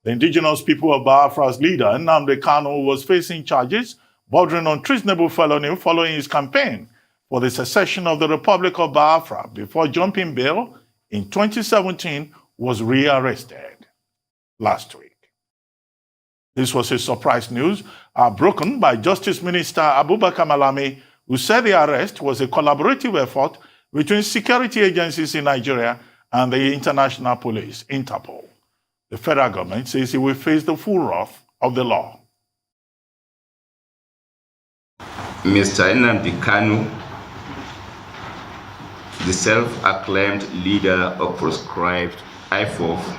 The indigenous people of Biafra's leader, Nnamdi Kanu, was facing charges bordering on treasonable felony following his campaign for the secession of the Republic of Biafra before jumping bail in 2017 was rearrested last week. This was a surprise news broken by Justice Minister Abubakar Malami, who said the arrest was a collaborative effort between security agencies in Nigeria and the international police, Interpol. The federal government says it will face the full wrath of the law. Mr. Nnamdi Kanu, the self-acclaimed leader of proscribed IFOF,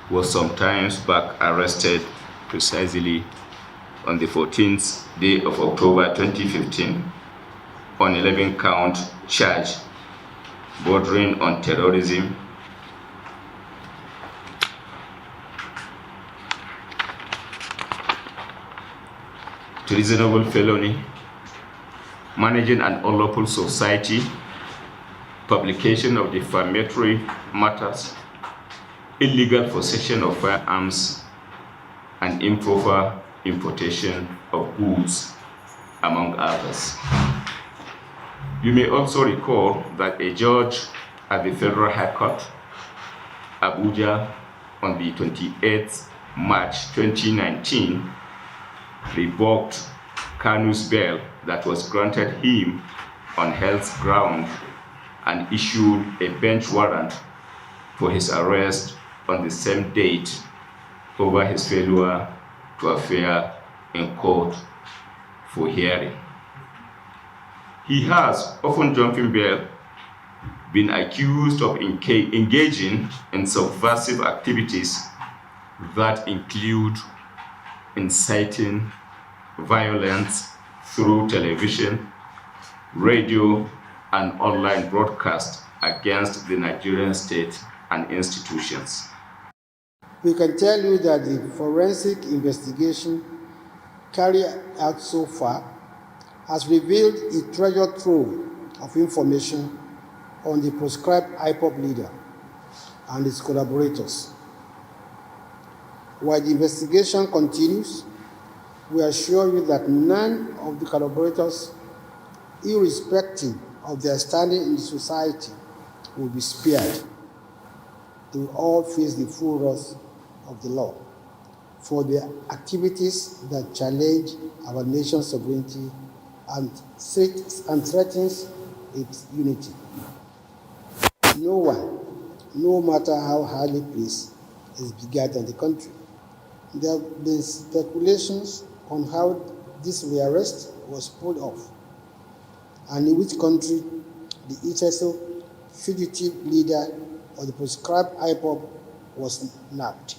was sometimes back arrested precisely on the 14th day of October 2015 on 11-count charge bordering on terrorism, treasonable felony, managing an unlawful society, publication of defamatory matters, illegal possession of firearms, and improper importation of goods, among others. You may also recall that a judge at the Federal High Court, Abuja, on the 28th March 2019, revoked Kanu's bail that was granted him on health grounds and issued a bench warrant for his arrest on the same date over his failure to appear in court for hearing. He has, often jumping bail, been accused of engaging in subversive activities that include inciting violence through television, radio, and online broadcast against the Nigerian state and institutions. We can tell you that the forensic investigation carried out so far has revealed a treasure trove of information on the proscribed IPOB leader and his collaborators. While the investigation continues, we assure you that none of the collaborators, irrespective of their standing in the society, will be spared. They will all face the full wrath of the law for their activities that challenge our nation's sovereignty and threatens its unity. No one, no matter how highly placed, is bigger than the country. There have been speculations on how this rearrest was pulled off and in which country the Iteso fugitive leader of the proscribed IPOB was nabbed.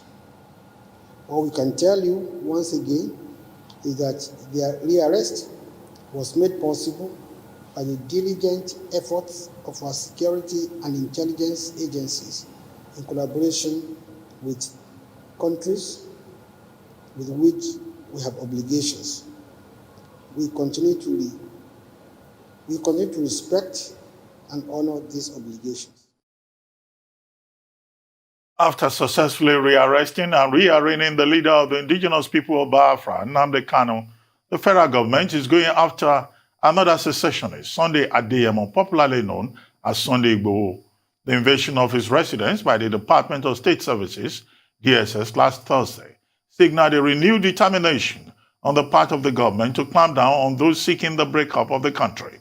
What we can tell you once again is that their rearrest was made possible by the diligent efforts of our security and intelligence agencies in collaboration with countries with which we have obligations. We continue to respect and honor these obligations. After successfully rearresting and rearraigning the leader of the indigenous people of Biafra, Nnamdi Kanu, the federal government is going after another secessionist, Sunday Adeyemo, popularly known as Sunday Igboho. The invasion of his residence by the Department of State Services, DSS, last Thursday signaled a renewed determination on the part of the government to clamp down on those seeking the breakup of the country.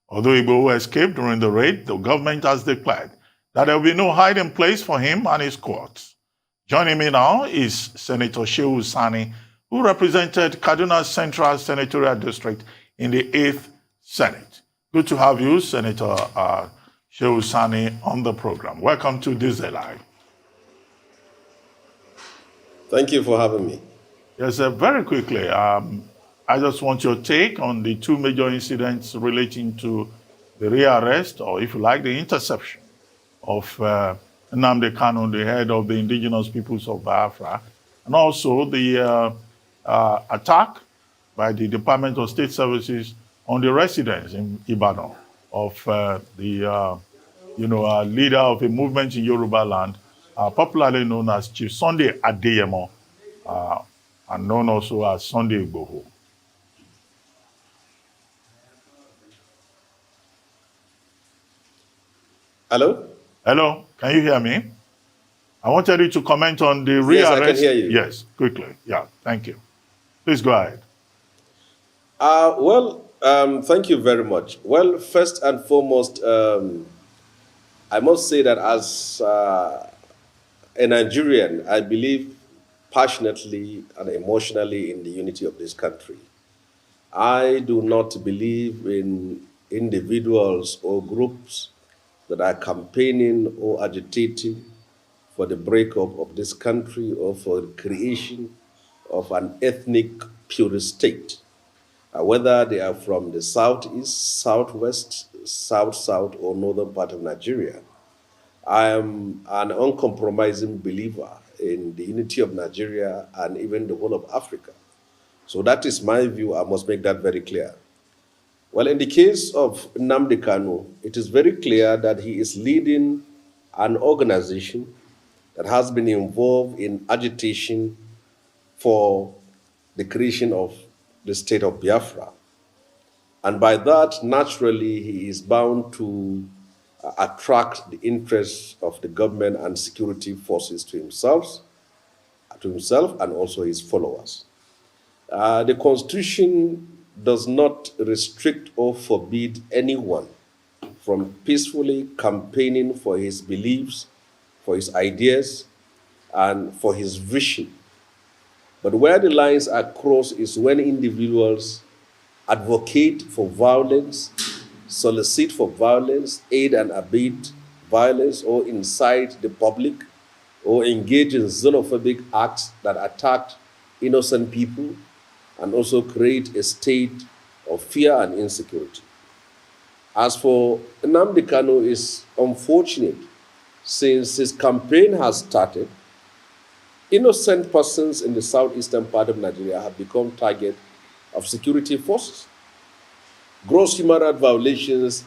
Although Igboho escaped during the raid, the government has declared that there will be no hiding place for him and his courts. Joining me now is Senator Shehu Sani, who represented Kaduna Central Senatorial District in the 8th Senate. Good to have you, Senator Shehu Sani, on the program. Welcome to This Day Live. Thank you for having me. Yes, very quickly, I just want your take on the two major incidents relating to the rearrest, or if you like, the interception of Nnamdi Kanu, the head of the indigenous peoples of Biafra, and also the attack by the Department of State Services on the residence in Ibadan of the leader of a movement in Yoruba land, popularly known as Chief Sunday Adeyemo, and known also as Sunday Igboho. Hello? Hello, can you hear me? I wanted you to comment on the Yes, rearrest. I can hear you. Yes, quickly. Yeah, thank you. Please go ahead. Thank you very much. Well, first and foremost, I must say that as a Nigerian, I believe passionately and emotionally in the unity of this country. I do not believe in individuals or groups that are campaigning or agitating for the breakup of this country or for the creation of an ethnic purist state, whether they are from the southeast, southwest, south, or northern part of Nigeria. I am an uncompromising believer in the unity of Nigeria and even the whole of Africa. So that is my view. I must make that very clear. Well, in the case of Nnamdi Kanu, it is very clear that he is leading an organization that has been involved in agitation for the creation of the state of Biafra. And by that, naturally, he is bound to attract the interests of the government and security forces to himself and also his followers. The Constitution does not restrict or forbid anyone from peacefully campaigning for his beliefs, for his ideas, and for his vision. But where the lines are crossed is when individuals advocate for violence, solicit for violence, aid and abet violence, or incite the public, or engage in xenophobic acts that attack innocent people and also create a state of fear and insecurity. As for Nnamdi Kanu, it's unfortunate since his campaign has started, innocent persons in the southeastern part of Nigeria have become target of security forces. Gross human rights violations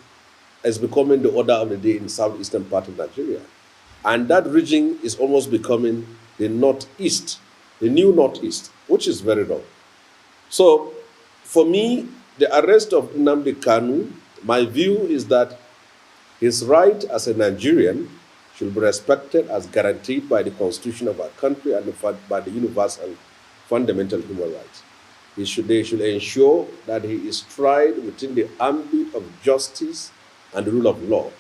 is becoming the order of the day in the southeastern part of Nigeria. And that region is almost becoming the northeast, the new northeast, which is very wrong. So, for me, the arrest of Nnamdi Kanu, my view is that his right as a Nigerian should be respected as guaranteed by the Constitution of our country and by the universal fundamental human rights. They should ensure that he is tried within the ambit of justice and the rule of law.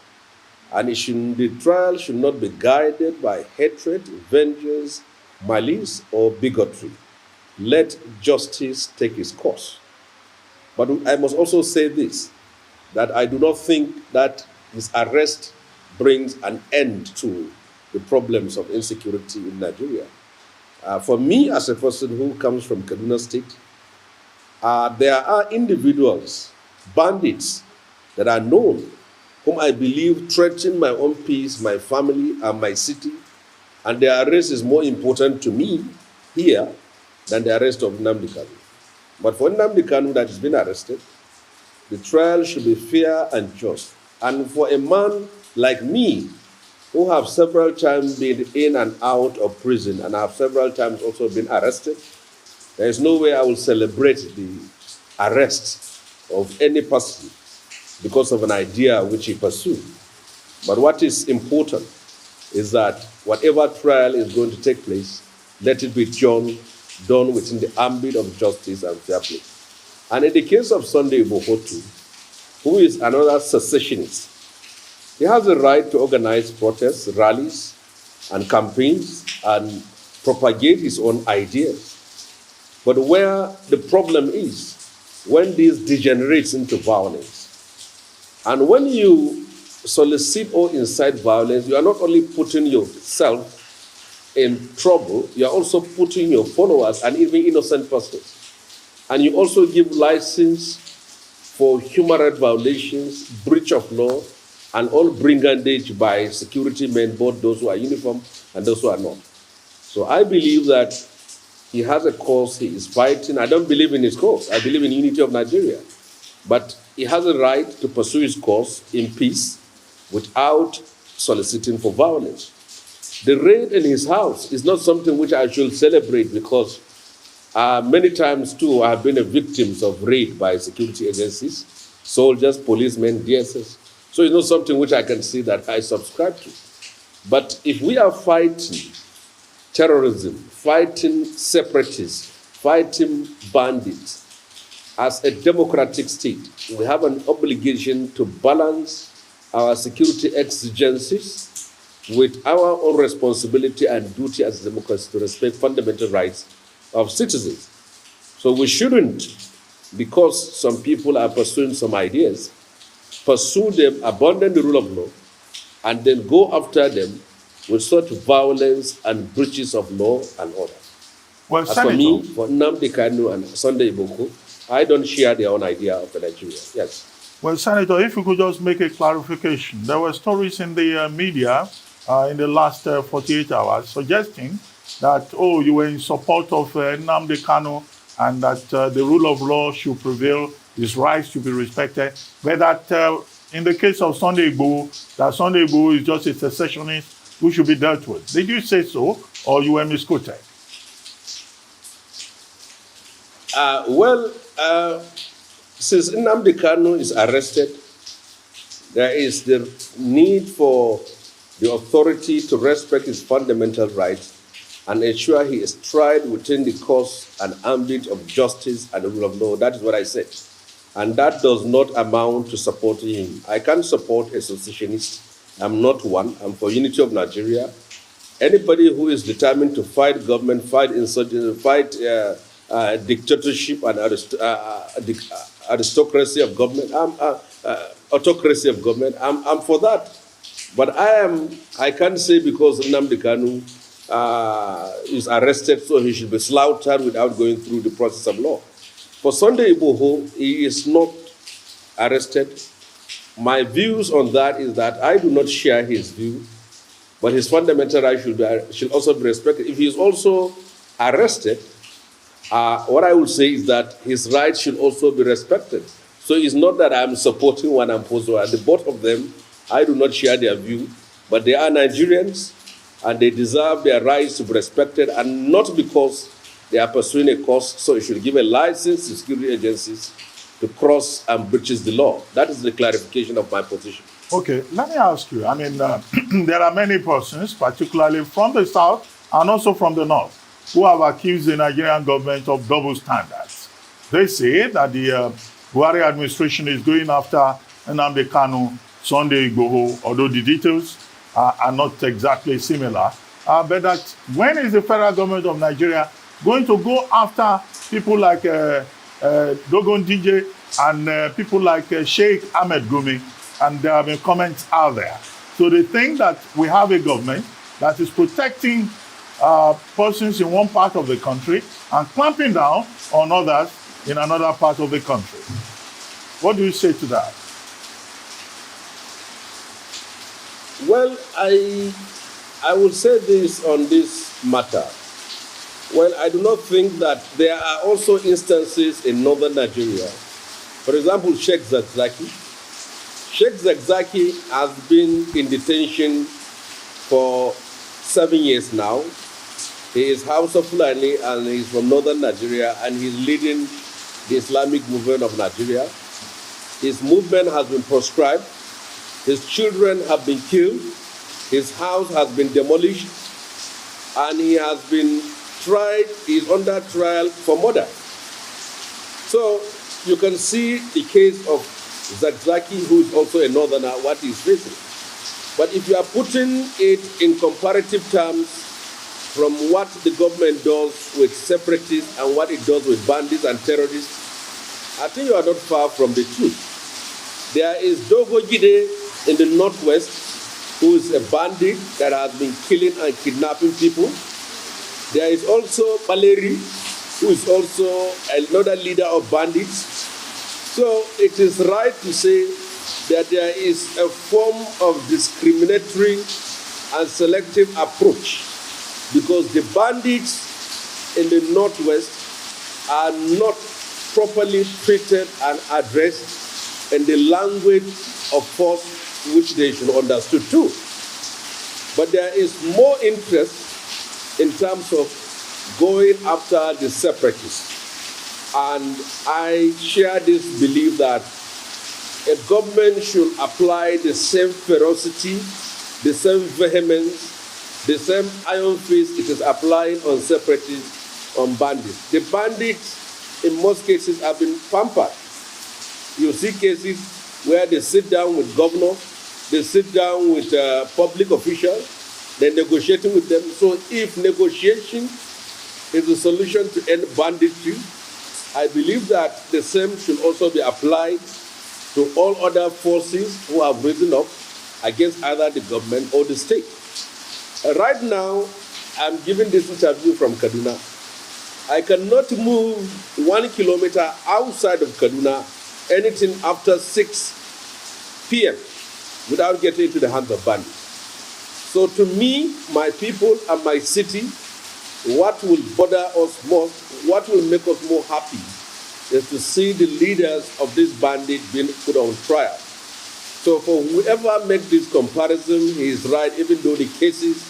And the trial should not be guided by hatred, vengeance, malice, or bigotry. Let justice take its course. But I must also say this, that I do not think that his arrest brings an end to the problems of insecurity in Nigeria. For me, as a person who comes from Kaduna State, there are individuals, bandits, that are known, whom I believe threaten my own peace, my family, and my city, and their arrest is more important to me here than the arrest of Nnamdi Kanu. But for Nnamdi Kanu that has been arrested, the trial should be fair and just. And for a man like me, who have several times been in and out of prison and have several times also been arrested, there is no way I will celebrate the arrest of any person because of an idea which he pursued. But what is important is that whatever trial is going to take place, let it be done within the ambit of justice and fair play. And in the case of Sunday Igboho, who is another secessionist, he has the right to organize protests, rallies, and campaigns and propagate his own ideas. But where the problem is, when this degenerates into violence, and when you solicit or incite violence, you are not only putting yourself in trouble, you are also putting your followers and even innocent persons. And you also give license for human rights violations, breach of law, and all brigandage by security men, both those who are uniformed and those who are not. So I believe that he has a cause he is fighting. I don't believe in his cause. I believe in unity of Nigeria. But he has a right to pursue his cause in peace without soliciting for violence. The raid in his house is not something which I should celebrate because many times too I have been a victim of raid by security agencies, soldiers, policemen, DSS. So it's not something which I can say that I subscribe to. But if we are fighting terrorism, fighting separatists, fighting bandits, as a democratic state, we have an obligation to balance our security exigencies with our own responsibility and duty as a democracy to respect fundamental rights of citizens. So we shouldn't, because some people are pursuing some ideas, pursue them, abandon the rule of law, and then go after them with such violence and breaches of law and order. Well, As Senator, for me, for Nnamdi Kanu and Sunday Igboho, I don't share their own idea of Nigeria. Yes. well, Senator, if you could just make a clarification. There were stories in the media in the last 48 hours suggesting that, oh, you were in support of Nnamdi Kanu and that the rule of law should prevail, his rights should be respected, but that in the case of Sunday Igboho, that Sunday Igboho is just a secessionist who should be dealt with. Did you say so, or you were misquoted? Since Nnamdi Kanu is arrested, there is the need for the authority to respect his fundamental rights and ensure he is tried within the course and ambit of justice and the rule of law. That is what I said. And that does not amount to supporting him. I can't support a secessionist. I'm not one. I'm for unity of Nigeria. Anybody who is determined to fight government, fight insurgency, fight dictatorship and aristocracy of government, autocracy of government, I'm for that. But I can't say because Nnamdi Kanu is arrested, so he should be slaughtered without going through the process of law. For Sunday Igboho, he is not arrested. My views on that is that I do not share his view, but his fundamental rights should also be respected. If he is also arrested, what I would say is that his rights should also be respected. So it's not that I'm supporting one and opposing one. The both of them, I do not share their view, but they are Nigerians, and they deserve their rights to be respected, and not because they are pursuing a cause, so you should give a license to security agencies to cross and breaches the law. That is the clarification of my position. Okay, let me ask you. I mean, there are many persons, particularly from the south and also from the north, who have accused the Nigerian government of double standards. They say that the Buhari administration is going after Nnamdi Kanu, Sunday Igboho, although the details are not exactly similar. But that when is the federal government of Nigeria going to go after people like Dogon DJ and people like Sheikh Ahmed Gumi? And there have been comments out there. So they think that we have a government that is protecting persons in one part of the country and clamping down on others in another part of the country. What do you say to that? Well, I will say this on this matter. Well, I do not think that there are also instances in northern Nigeria. For example, Sheikh Zakzaki. Sheikh Zakzaki has been in detention for 7 years now. He is House of Fulani and he's from northern Nigeria, and he's leading the Islamic movement of Nigeria. His movement has been proscribed. His children have been killed. His house has been demolished. And he has been tried, he's under trial for murder. So you can see the case of Zakzaki, who is also a northerner, what he's facing. But if you are putting it in comparative terms from what the government does with separatists and what it does with bandits and terrorists, I think you are not far from the truth. There is Dogo Gide in the northwest, who is a bandit that has been killing and kidnapping people. There is also Baleri, who is also another leader of bandits. So it is right to say that there is a form of discriminatory and selective approach, because the bandits in the northwest are not properly treated and addressed in the language of force which they should understood too. But there is more interest in terms of going after the separatists. And I share this belief that a government should apply the same ferocity, the same vehemence, the same iron fist it is applying on separatists, on bandits. The bandits, in most cases, have been pampered. You see cases where they sit down with governors, they sit down with public officials, they're negotiating with them. So if negotiation is the solution to end banditry, I believe that the same should also be applied to all other forces who have risen up against either the government or the state. Right now, I'm giving this interview from Kaduna. I cannot move 1 kilometer outside of Kaduna anything after 6 p.m. without getting into the hands of bandits. So to me, my people and my city, what will bother us most, what will make us more happy is to see the leaders of this bandit being put on trial. So for whoever makes this comparison, he is right, even though the cases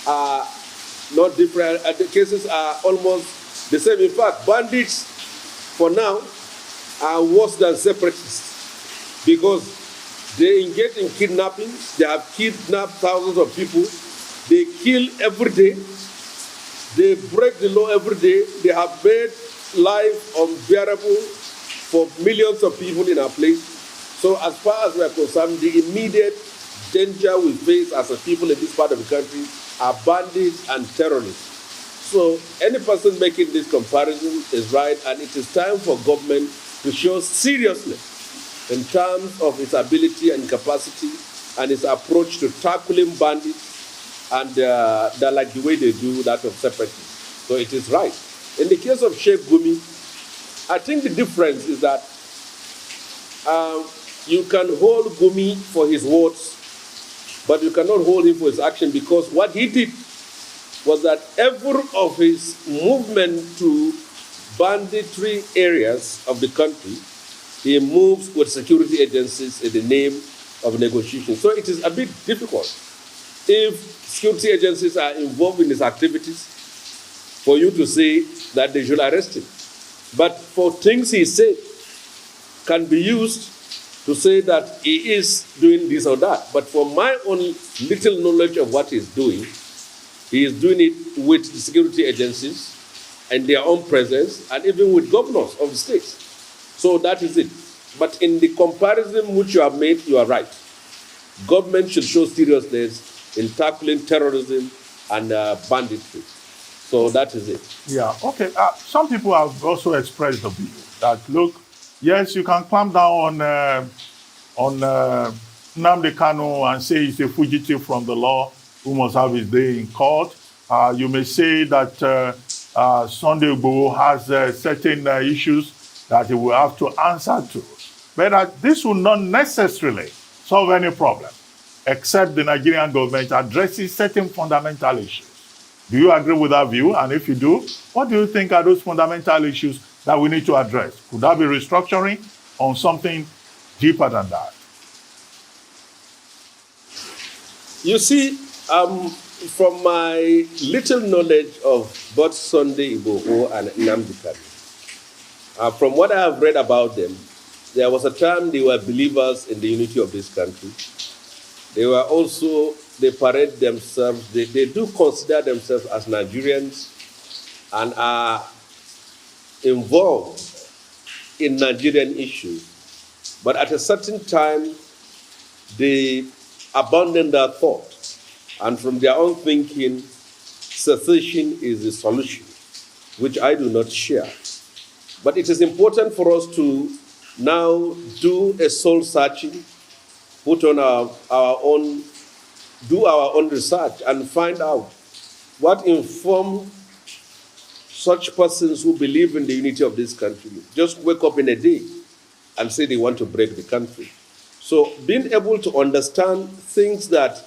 are not different, the cases are almost the same. In fact, bandits, for now, are worse than separatists because they engage in kidnappings, they have kidnapped thousands of people, they kill every day, they break the law every day, they have made life unbearable for millions of people in our place. So as far as we are concerned, the immediate danger we face as a people in this part of the country are bandits and terrorists. So any person making this comparison is right, and it is time for government to show seriousness in terms of its ability and capacity and its approach to tackling bandits and like the way they do that of separatists. So it is right. In the case of Sheikh Gumi, I think the difference is that you can hold Gumi for his words, but you cannot hold him for his action, because what he did was that every of his movement to banditry areas of the country, he moves with security agencies in the name of negotiation. So it is a bit difficult if security agencies are involved in his activities for you to say that they should arrest him. But for things he said can be used to say that he is doing this or that. But for my own little knowledge of what he's doing, he is doing it with the security agencies and their own presence, and even with governors of the states. So that is it. But in the comparison which you have made, you are right. Government should show seriousness in tackling terrorism and banditry. So that is it. Yeah, okay. Some people have also expressed the view that, look, yes, you can clamp down on Nnamdi Kanu and say he's a fugitive from the law who must have his day in court. You may say that Sunday Igboho has certain issues that he will have to answer to. But this will not necessarily solve any problem, except the Nigerian government addresses certain fundamental issues. Do you agree with that view? And if you do, what do you think are those fundamental issues that we need to address? Could that be restructuring on something deeper than that? You see, from my little knowledge of both Sunday Igboho and Nnamdi Kanu, from what I have read about them, there was a time they were believers in the unity of this country. They were also, they parade themselves, they do consider themselves as Nigerians and are involved in Nigerian issues. But at a certain time, they abandoned that thought. And from their own thinking, secession is the solution, which I do not share. But it is important for us to now do a soul searching, put on our own, do our own research and find out what informed such persons who believe in the unity of this country. Just wake up in a day and say they want to break the country. So being able to understand things that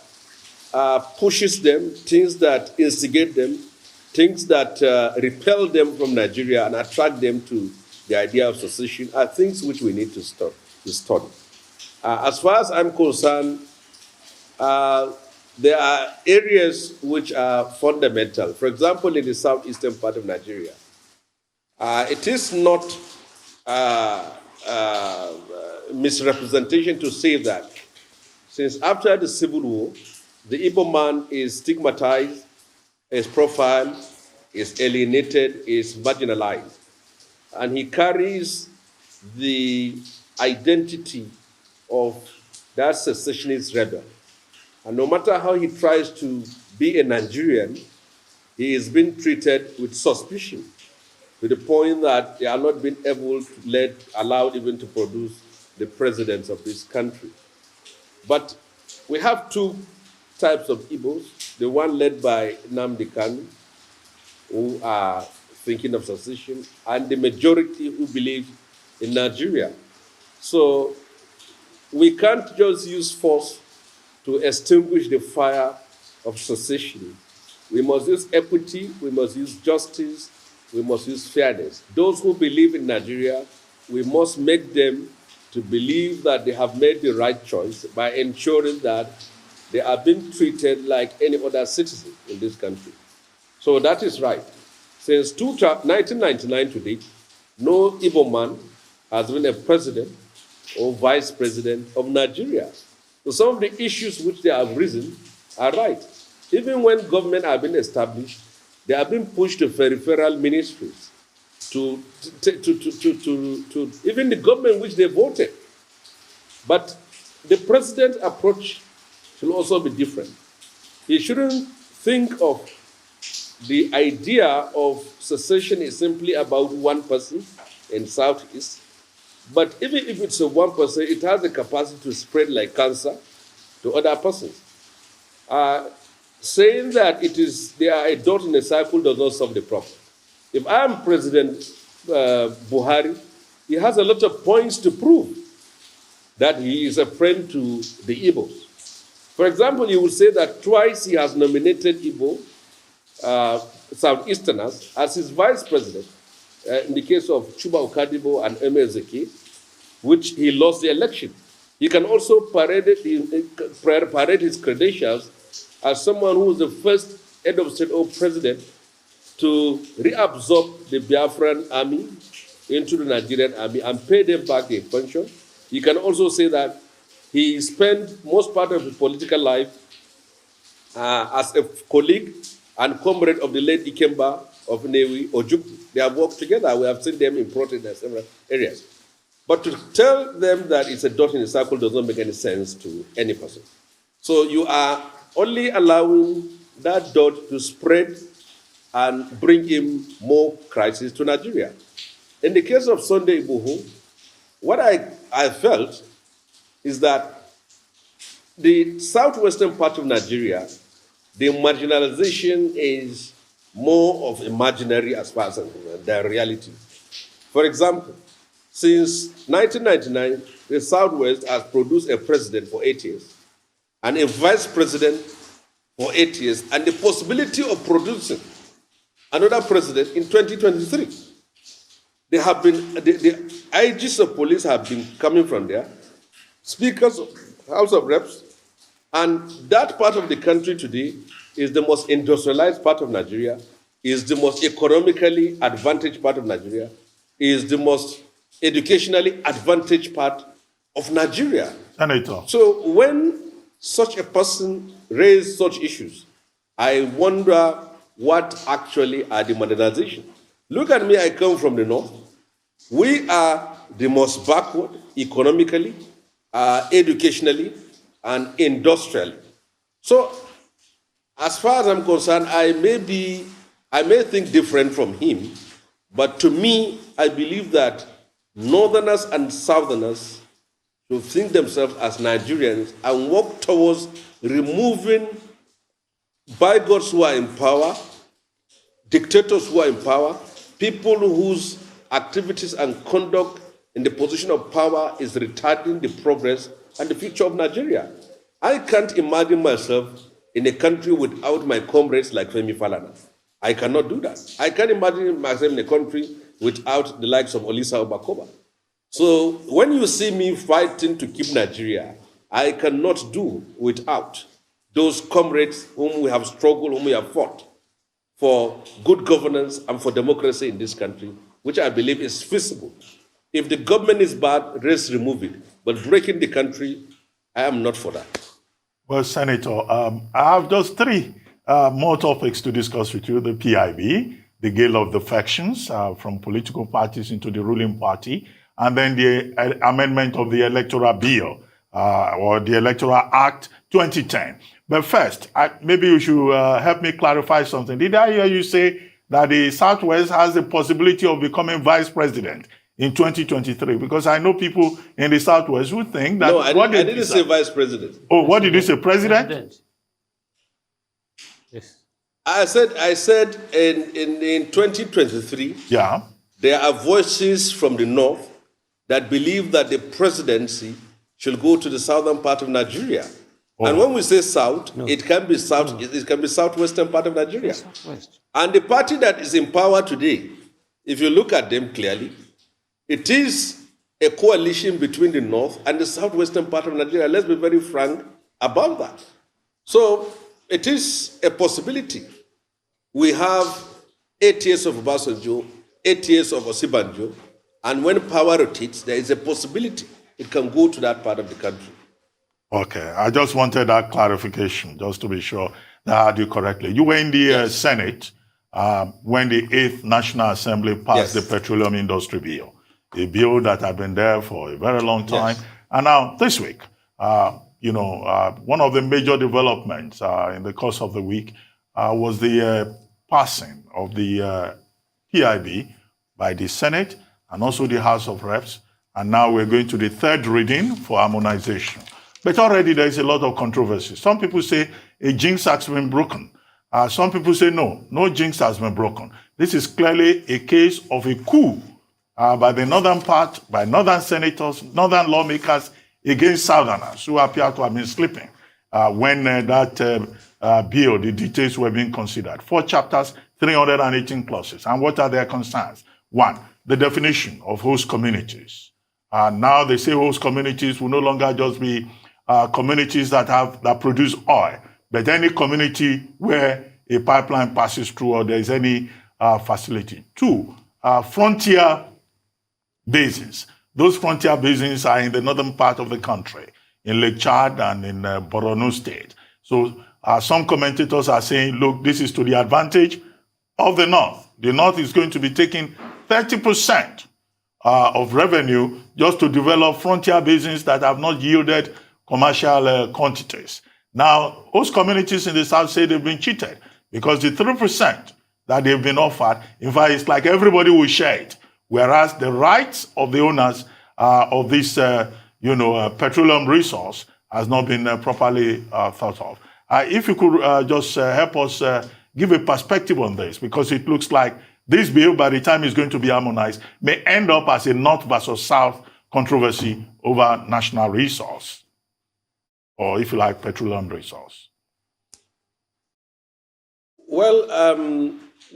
pushes them, things that instigate them, things that repel them from Nigeria and attract them to the idea of secession are things which we need to study. As far as I'm concerned, there are areas which are fundamental. For example, in the southeastern part of Nigeria, it is not misrepresentation to say that since after the Civil War, the Igbo man is stigmatized, is profiled, is alienated, is marginalized. And he carries the identity of that secessionist rebel. And no matter how he tries to be a Nigerian, he is being treated with suspicion, to the point that they are not being able to allowed even to produce the presidents of this country. But we have two types of Igbos, the one led by Nnamdi Kanu, who are thinking of secession, and the majority who believe in Nigeria. So we can't just use force to extinguish the fire of secession. We must use equity, we must use justice, we must use fairness. Those who believe in Nigeria, we must make them to believe that they have made the right choice by ensuring that they are being treated like any other citizen in this country. So that is right. Since 1999 to date, no Igbo man has been a president or vice president of Nigeria. So some of the issues which they have risen are right. Even when government have been established, they have been pushed to peripheral ministries, to even the government which they voted. But the president's approach should also be different. He shouldn't think of the idea of secession is simply about one person in Southeast. But even if it's a one person, it has the capacity to spread like cancer to other persons. Saying that they are a dot in a cycle does not solve the problem. If I am President Buhari, he has a lot of points to prove that he is a friend to the Igbos. For example, you will say that twice he has nominated Igbo Southeasterners as his vice president, in the case of Chuba Okadibo and Eme Ezeki, which he lost the election. He can also parade his credentials as someone who was the first head of state or president to reabsorb the Biafran army into the Nigerian army and pay them back their pension. You can also say that he spent most part of his political life as a colleague and comrade of the late Ikemba of Newi Ojukwu. They have worked together. We have seen them in protest in several areas. But to tell them that it's a dot in a circle does not make any sense to any person. So you are only allowing that dot to spread and bring in more crisis to Nigeria. In the case of Sunday Igboho, what I felt is that the southwestern part of Nigeria, the marginalization is more of imaginary as far as the reality. For example, since 1999, the Southwest has produced a president for 8 years and a vice president for 8 years, and the possibility of producing another president in 2023. There have been, the IGs of police have been coming from there, speakers of House of Reps, and that part of the country today is the most industrialized part of Nigeria, is the most economically advantaged part of Nigeria, is the most educationally advantaged part of Nigeria. Senator. So when such a person raises such issues, I wonder what actually are the modernizations. Look at me, I come from the north. We are the most backward economically, educationally, and industrially. So as far as I'm concerned, I may think different from him, but to me, I believe that Northerners and Southerners should think themselves as Nigerians and work towards removing bigots who are in power, dictators who are in power, people whose activities and conduct in the position of power is retarding the progress and the future of Nigeria. I can't imagine myself in a country without my comrades like Femi Falana. I cannot do that. I can't imagine myself in a country without the likes of Olisa Obakoba. So when you see me fighting to keep Nigeria, I cannot do without those comrades whom we have struggled, whom we have fought for good governance and for democracy in this country, which I believe is feasible. If the government is bad, let's remove it. But breaking the country, I am not for that. Well, Senator, I have just three more topics to discuss with you. The PIB, the gale of defections from political parties into the ruling party, and then the amendment of the Electoral Bill or the Electoral Act 2010. But first, maybe you should help me clarify something. Did I hear you say that the Southwest has the possibility of becoming vice president in 2023? Because I know people in the Southwest who think that... No, I didn't say vice president. Oh, what did you say, president? Yes. I said in 2023, Yeah. there are voices from the north that believe that the presidency should go to the southern part of Nigeria. Oh. And when we say south, it can be southwestern part of Nigeria. Southwest. And the party that is in power today, if you look at them clearly, it is a coalition between the north and the southwestern part of Nigeria. Let's be very frank about that. So it is a possibility. We have 8 years of Obasanjo, 8 years of Osibanjo, and when power rotates, there is a possibility it can go to that part of the country. Okay, I just wanted that clarification, just to be sure that I heard you correctly. You were in the Senate when the 8th National Assembly passed the Petroleum Industry Bill, a bill that had been there for a very long time. Yes. And now, this week, one of the major developments in the course of the week was the passing of the PIB by the Senate and also the House of Reps. And now we're going to the third reading for harmonization. But already there is a lot of controversy. Some people say a jinx has been broken. Some people say no jinx has been broken. This is clearly a case of a coup by the northern part, by northern senators, northern lawmakers against southerners who appear to have been sleeping when that bill, the details were being considered. 4 chapters, 318 clauses. And what are their concerns? 1, the definition of host communities. Now they say host communities will no longer just be communities that produce oil, but any community where a pipeline passes through or there is any facility. 2, frontier basins. Those frontier basins are in the northern part of the country, in Lake Chad and in Borno State. So some commentators are saying, look, this is to the advantage of the North. The North is going to be taking 30% of revenue just to develop frontier basins that have not yielded commercial quantities. Now, host communities in the South say they've been cheated because the 3% that they've been offered, in fact, it's like everybody will share it, whereas the rights of the owners of this petroleum resource has not been properly thought of. If you could just help us give a perspective on this, because it looks like this bill, by the time it's going to be harmonized, may end up as a North versus South controversy over national resource, or if you like, petroleum resource. Well,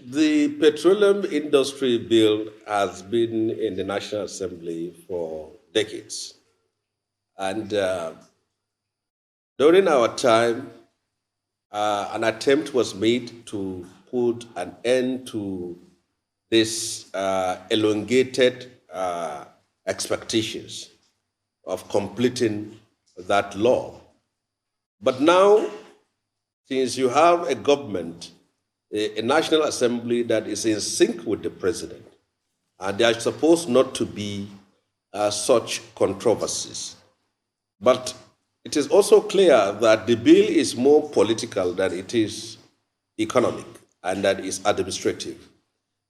the petroleum industry bill has been in the National Assembly for decades. And during our time, an attempt was made to put an end to this elongated expectations of completing that law. But now, since you have a government, a National Assembly that is in sync with the president, and there are supposed not to be such controversies. But it is also clear that the bill is more political than it is economic and that is administrative.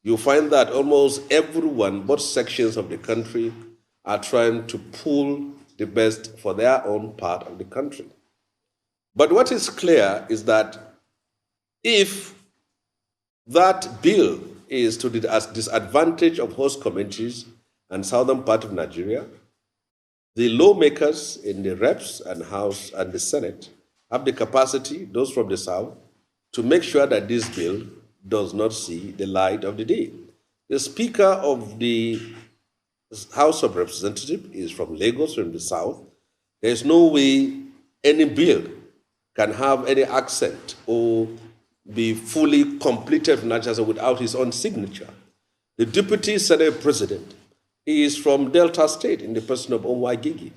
You find that almost everyone, both sections of the country, are trying to pull the best for their own part of the country. But what is clear is that if that bill is to the disadvantage of host communities and southern part of Nigeria, the lawmakers in the Reps and House and the Senate have the capacity, those from the South, to make sure that this bill does not see the light of the day. The Speaker of the House of Representatives is from Lagos, from the South. There is no way any bill can have any accent or be fully completed without his own signature. The Deputy Senate President is from Delta State in the person of Omwaigigi.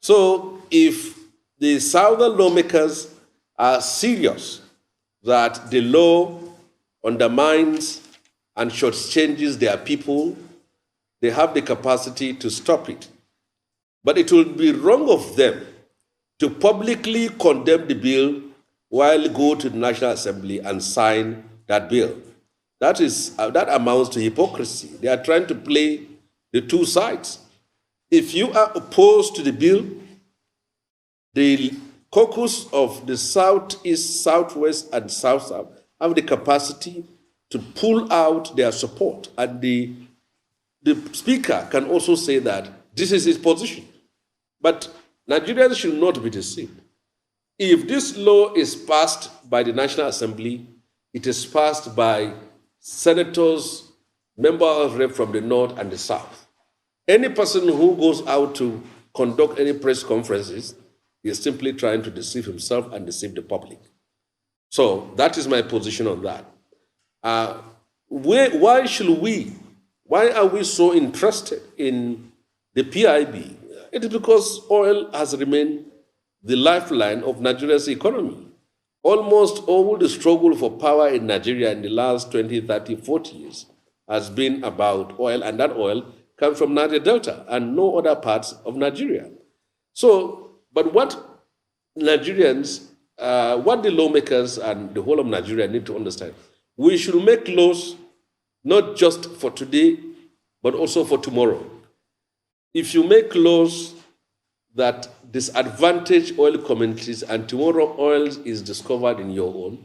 So if the Southern lawmakers are serious that the law undermines and shortchanges their people, they have the capacity to stop it. But it will be wrong of them to publicly condemn the bill while go to the National Assembly and sign that bill. That amounts to hypocrisy. They are trying to play the two sides. If you are opposed to the bill, the caucus of the Southeast, Southwest, and South-South have the capacity to pull out their support. And the Speaker can also say that this is his position. But Nigerians should not be deceived. If this law is passed by the National Assembly, it is passed by senators, members of rep from the North and the South. Any person who goes out to conduct any press conferences is simply trying to deceive himself and deceive the public. So that is my position on that. Why are we so interested in the PIB? It is because oil has remained the lifeline of Nigeria's economy. Almost all the struggle for power in Nigeria in the last 20, 30, 40 years has been about oil, and that oil comes from Niger Delta and no other parts of Nigeria. So, but what Nigerians, what the lawmakers and the whole of Nigeria need to understand, we should make laws not just for today, but also for tomorrow. If you make laws that disadvantage oil communities and tomorrow oil is discovered in your own,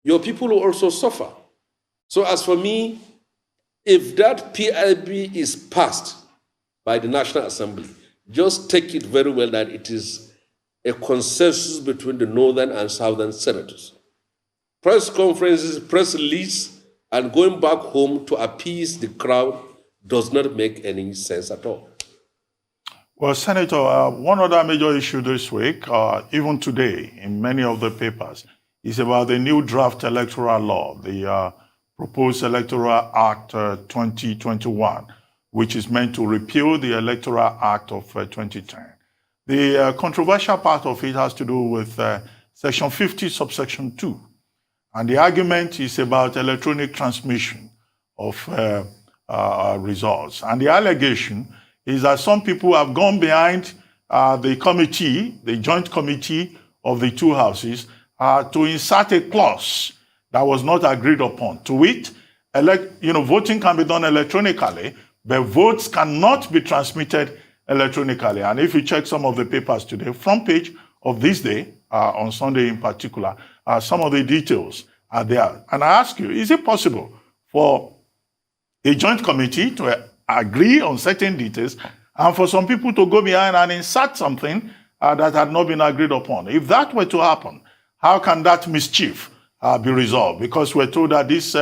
your people will also suffer. So as for me, if that PIB is passed by the National Assembly, just take it very well that it is a consensus between the Northern and Southern senators. Press conferences, press release, and going back home to appease the crowd does not make any sense at all. Well, Senator, one other major issue this week, even today in many of the papers, is about the new draft electoral law, the proposed Electoral Act 2021, which is meant to repeal the Electoral Act of 2010. The controversial part of it has to do with Section 50, subsection 2. And the argument is about electronic transmission of results. And the allegation is that some people have gone behind the committee, the joint committee of the two houses, to insert a clause that was not agreed upon. To it, voting can be done electronically, but votes cannot be transmitted electronically. And if you check some of the papers today, front page of this day, on Sunday in particular, some of the details are there. And I ask you, is it possible for a joint committee to agree on certain details and for some people to go behind and insert something that had not been agreed upon? If that were to happen, how can that mischief be resolved? Because we're told that this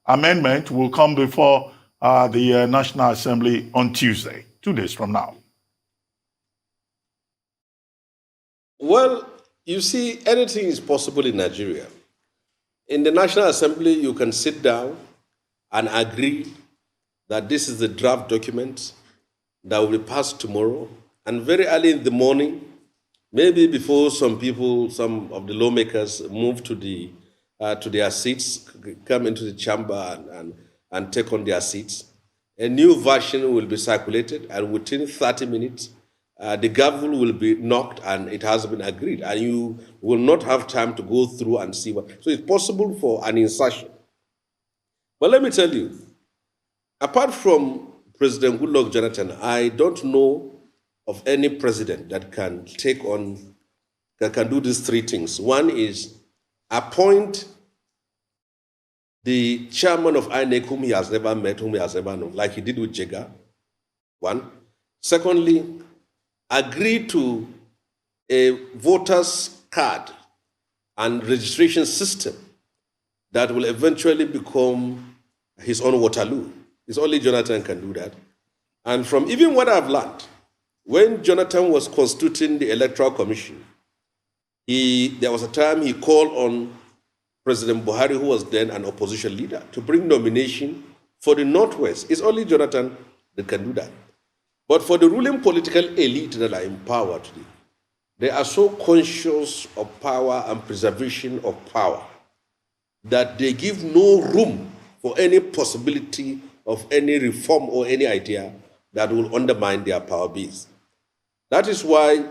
amendment will come before the National Assembly on Tuesday, 2 days from now. Well, you see, anything is possible in Nigeria. In the National Assembly, you can sit down and agree that this is the draft document that will be passed tomorrow. And very early in the morning, maybe before some of the lawmakers move to their seats, come into the chamber and take on their seats, a new version will be circulated, and within 30 minutes, the gavel will be knocked and it has been agreed. And you will not have time to go through and see what. So it's possible for an insertion. But let me tell you, apart from President Goodluck Jonathan, I don't know of any president that can do these three things. One is appoint the chairman of INEC whom he has never met, whom he has never known, like he did with Jega. One. Secondly, agree to a voter's card and registration system that will eventually become his own Waterloo. It's only Jonathan can do that. And from even what I've learned, when Jonathan was constituting the Electoral Commission, There was a time he called on President Buhari, who was then an opposition leader, to bring nomination for the Northwest. It's only Jonathan that can do that. But for the ruling political elite that are in power today, they are so conscious of power and preservation of power that they give no room for any possibility of any reform or any idea that will undermine their power base. That is why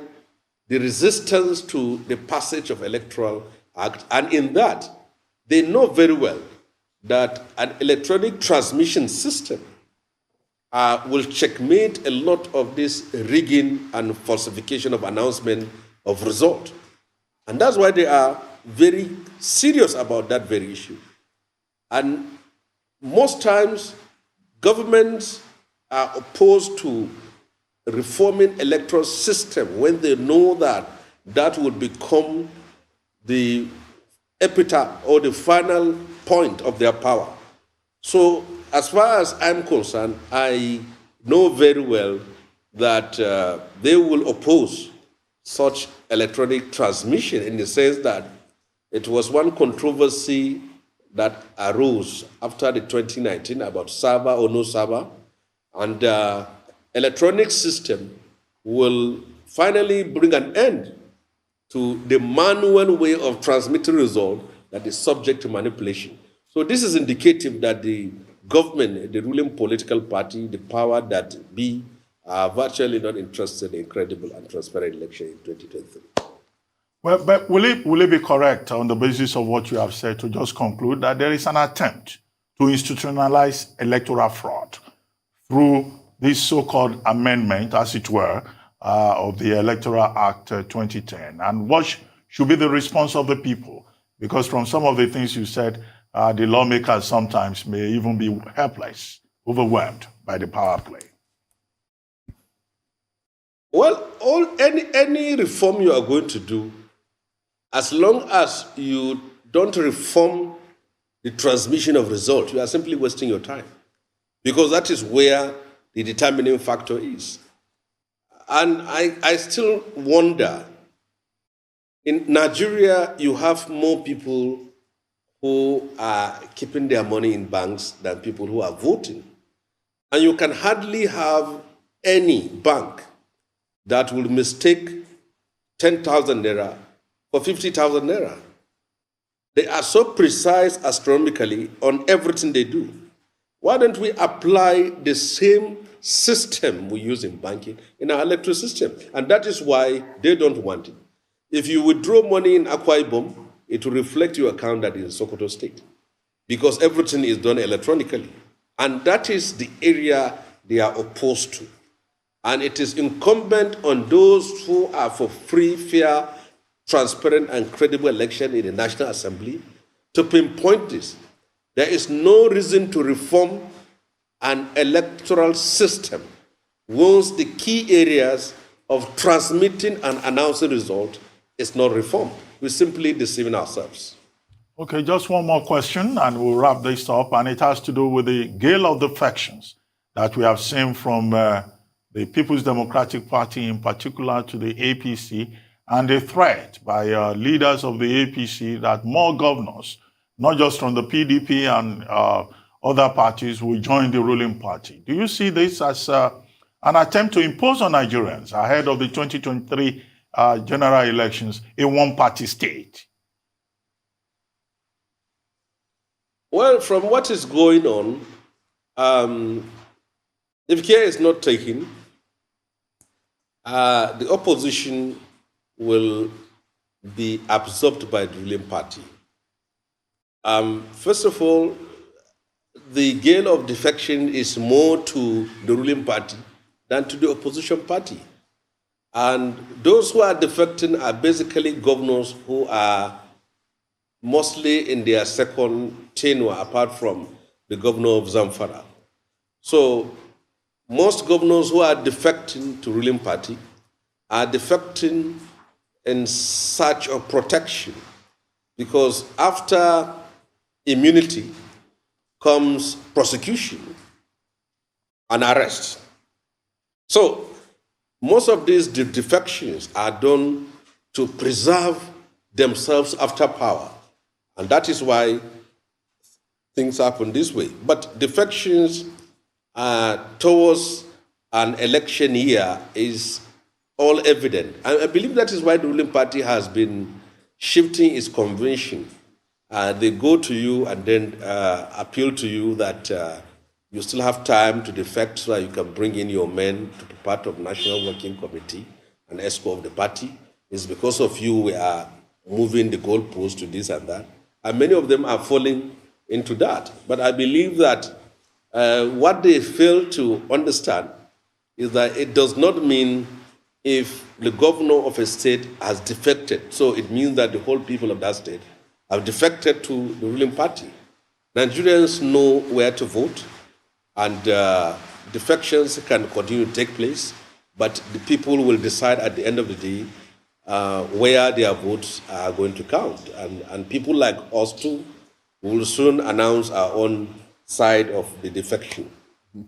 the resistance to the passage of Electoral Act, and in that, they know very well that an electronic transmission system will checkmate a lot of this rigging and falsification of announcement of result. And that's why they are very serious about that very issue. And most times, governments are opposed to reforming electoral system when they know that that will become the epitaph or the final point of their power. So as far as I'm concerned, I know very well that they will oppose such electronic transmission in the sense that it was one controversy that arose after the 2019 about server or no server, and electronic system will finally bring an end to the manual way of transmitting result that is subject to manipulation. So this is indicative that the government, the ruling political party, the power that be, are virtually not interested in credible and transparent election in 2023. Well, but will it be correct on the basis of what you have said to just conclude that there is an attempt to institutionalize electoral fraud through this so-called amendment, as it were, of the Electoral Act 2010? And what should be the response of the people? Because from some of the things you said, the lawmakers sometimes may even be helpless, overwhelmed by the power play. Well, any reform you are going to do, as long as you don't reform the transmission of results, you are simply wasting your time, because that is where the determining factor is. And I still wonder, in Nigeria, you have more people who are keeping their money in banks than people who are voting. And you can hardly have any bank that will mistake 10,000 naira for 50,000 naira. They are so precise astronomically on everything they do. Why don't we apply the same system we use in banking in our electoral system? And that is why they don't want it. If you withdraw money in Akwa Ibom, it will reflect your account that is in Sokoto State, because everything is done electronically. And that is the area they are opposed to. And it is incumbent on those who are for free, fair, transparent, and credible election in the National Assembly to pinpoint this. There is no reason to reform an electoral system once the key areas of transmitting and announcing result is not reformed. We're simply deceiving ourselves. Okay, just one more question and we'll wrap this up. And it has to do with the gale of defections that we have seen from the People's Democratic Party in particular to the APC, and the threat by leaders of the APC that more governors, not just from the PDP and other parties, will join the ruling party. Do you see this as an attempt to impose on Nigerians ahead of the 2023 general elections a one-party state? Well, from what is going on, if care is not taken, the opposition will be absorbed by the ruling party. First of all, the gale of defection is more to the ruling party than to the opposition party. And those who are defecting are basically governors who are mostly in their second tenure, apart from the governor of Zamfara. So most governors who are defecting to ruling party are defecting in search of protection, because after immunity comes prosecution and arrest. So most of these defections are done to preserve themselves after power. And that is why things happen this way. But defections towards an election year is all evident. I believe that is why the ruling party has been shifting its convention. They go to you and then appeal to you that you still have time to defect so that you can bring in your men to be part of National Working Committee and ESCO of the party. It's because of you we are moving the goalposts to this and that. And many of them are falling into that. But I believe that what they fail to understand is that it does not mean if the governor of a state has defected, so it means that the whole people of that state have defected to the ruling party. Nigerians know where to vote, and defections can continue to take place, but the people will decide at the end of the day where their votes are going to count. And people like us too will soon announce our own side of the defection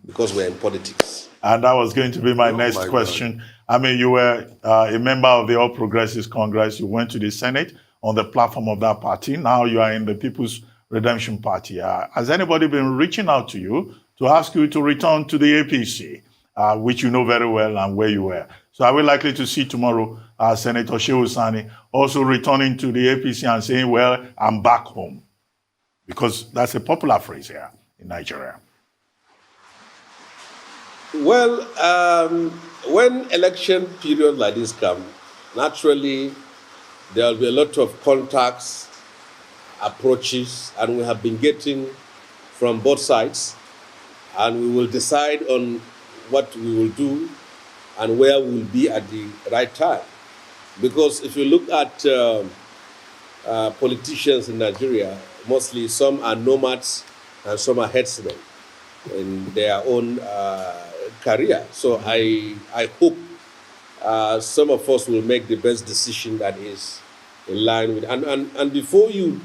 because we're in politics. And that was going to be my next question. God. I mean, you were a member of the All Progressives Congress. You went to the Senate on the platform of that party. Now you are in the People's Redemption Party. Has anybody been reaching out to you to ask you to return to the APC, which you know very well and where you were? So are we likely to see tomorrow Senator Shehu Sani also returning to the APC and saying, well, I'm back home? Because that's a popular phrase here in Nigeria. Well, when election period like this come, naturally there will be a lot of contacts, approaches, and we have been getting from both sides, and we will decide on what we will do and where we will be at the right time. Because if you look at politicians in Nigeria, mostly some are nomads and some are headsmen in their own career. So I hope some of us will make the best decision that is in line with, and before you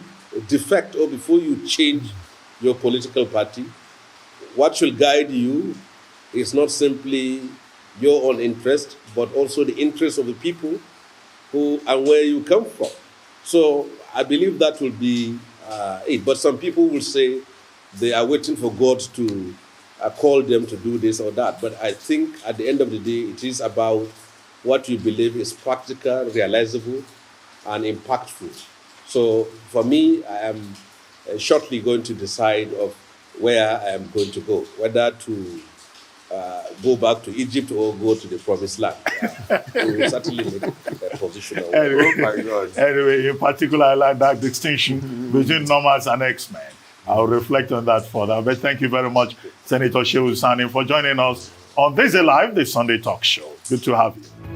defect or before you change your political party, what should guide you is not simply your own interest, but also the interest of the people who and where you come from. So I believe that will be it. But some people will say they are waiting for God to call them to do this or that. But I think at the end of the day, it is about what you believe is practical, realizable, and impactful. So for me, I am shortly going to decide of where I am going to go, whether to go back to Egypt or go to the promised land. We will certainly make a position. Anyway, oh my God. Anyway, in particular, I like that distinction between nomads and X-Men. I'll reflect on that further. But thank you very much, Senator Shehu Sani, for joining us on This Is Live, the Sunday talk show. Good to have you.